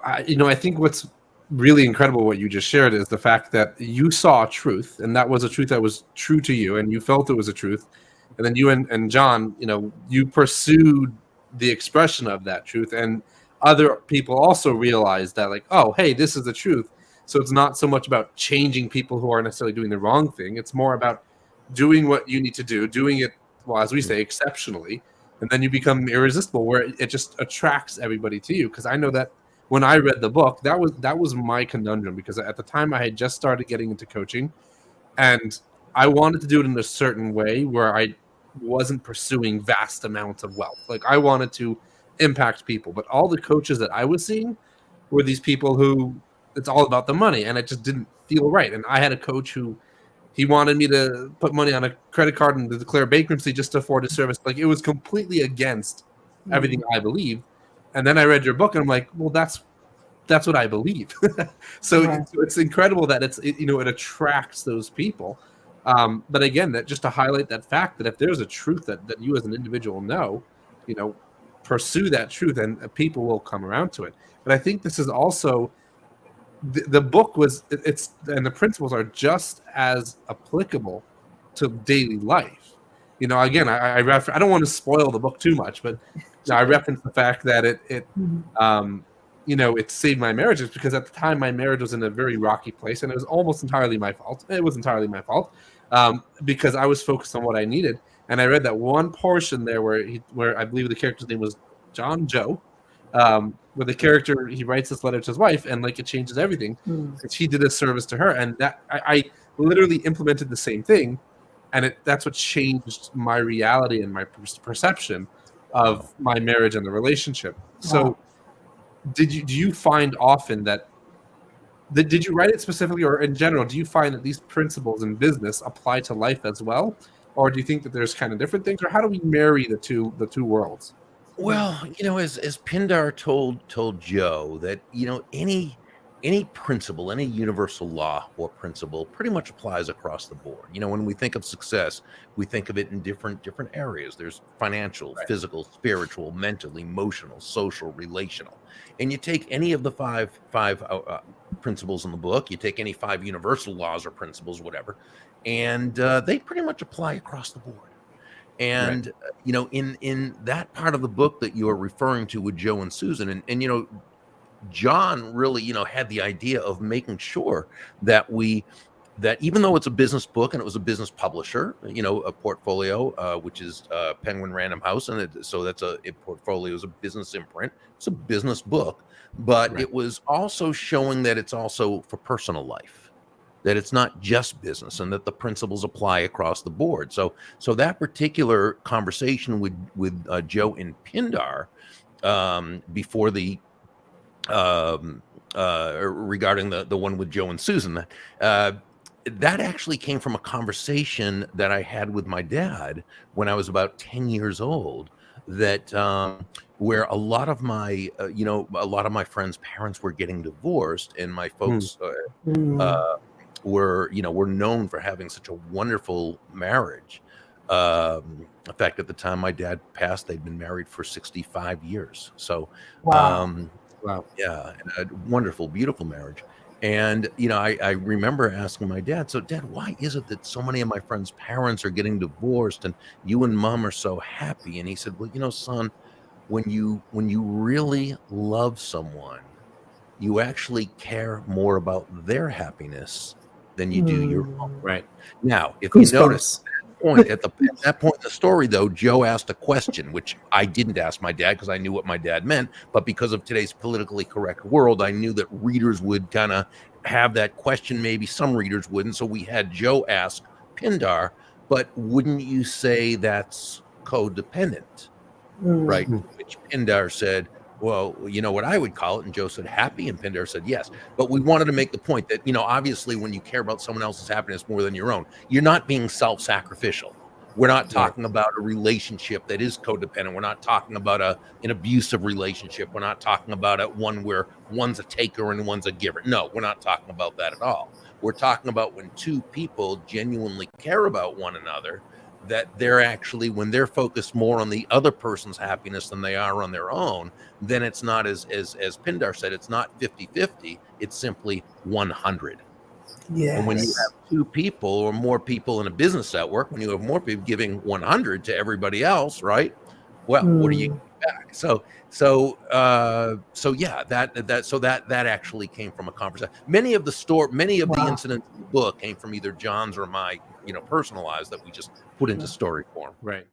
I think what's really incredible what you just shared is the fact that you saw truth, and that was a truth that was true to you, and you felt it was a truth, and then you and John, you pursued the expression of that truth, and other people also realized that, like, oh, hey, this is the truth. So it's not so much about changing people who are necessarily doing the wrong thing. It's more about doing what you need to do, doing it, well, as we say, exceptionally, and then you become irresistible, where it just attracts everybody to you. Because I know that when I read the book, that was my conundrum, because at the time I had just started getting into coaching, and I wanted to do it in a certain way where I wasn't pursuing vast amounts of wealth. Like, I wanted to impact people, but all the coaches that I was seeing were these people who it's all about the money, and it just didn't feel right. And I had a coach who he wanted me to put money on a credit card and to declare bankruptcy just to afford his service. Like, it was completely against everything I believe. And then I read your book, and I'm like, well, that's what I believe. So Right. it's incredible that it attracts those people. But again, that just to highlight that fact that if there's a truth that you as an individual know, you know, pursue that truth, and people will come around to it. But I think this is also the book it's and the principles are just as applicable to daily life. Again, I don't want to spoil the book too much, but I reference the fact that um, it saved my marriage, is because at the time my marriage was in a very rocky place, and it was almost entirely my fault. It was entirely my fault, because I was focused on what I needed. And I read that one portion there where I believe the character's name was John Joe, where the character, he writes this letter to his wife, and like it changes everything. And he did a service to her, and that I literally implemented the same thing, and that's what changed my reality and my perception of my marriage and the relationship. So, do you find often that did you write it specifically, or in general, do you find that these principles in business apply to life as well, or do you think that there's kind of different things, or how do we marry the two worlds? Well, as Pindar told Joe that any principle, any universal law or principle, pretty much applies across the board. When we think of success, we think of it in different areas. There's financial, Right. physical, spiritual, mental, emotional, social, relational. And you take any of the five principles in the book, you take any five universal laws or principles, whatever, and they pretty much apply across the board. Right. And in that part of the book that you're referring to with Joe and Susan, and John really had the idea of making sure that that even though it's a business book and it was a business publisher, a portfolio, which is Penguin Random House, and so that's a portfolio is a business imprint. It's a business book, but Right. it was also showing that it's also for personal life, that it's not just business, and that the principles apply across the board. So that particular conversation with Joe and Pindar, before the regarding the one with Joe and Susan, that actually came from a conversation that I had with my dad when I was about 10 years old. That where a lot of my friends' parents were getting divorced, and my Hmm. folks were known for having such a wonderful marriage. In fact, at the time my dad passed, they'd been married for 65 years. So, Wow. Wow. yeah, and a wonderful, beautiful marriage. And I remember asking my dad, "So, Dad, why is it that so many of my friends' parents are getting divorced, and you and Mom are so happy?" And he said, "Well, son, when you really love someone, you actually care more about their happiness than you do your own." Right. Now, if you notice, Goosebumps. at that point in the story, though, Joe asked a question, which I didn't ask my dad because I knew what my dad meant, but because of today's politically correct world, I knew that readers would kind of have that question. Maybe some readers wouldn't, so we had Joe ask Pindar, "But wouldn't you say that's codependent?" Right? Hmm. Which Pindar said, "Well, you know what I would call it?" And Joe said, "Happy." And Pindar said, "Yes." But we wanted to make the point that, obviously when you care about someone else's happiness more than your own, you're not being self-sacrificial. We're not Right. talking about a relationship that is codependent. We're not talking about an abusive relationship. We're not talking about one where one's a taker and one's a giver. No, we're not talking about that at all. We're talking about when two people genuinely care about one another, that they're actually, when they're focused more on the other person's happiness than they are on their own, then it's not, as Pindar said, it's not 50-50, it's simply 100. And when you Yes. have two people or more people in a business network, when you have more people giving 100 to everybody else, right? Well, what are you Mm. getting back? So yeah, that actually came from a conversation. Many of the Wow. incidents in the book came from either John's or my, personalized, that we just put into Sure. story form. Right.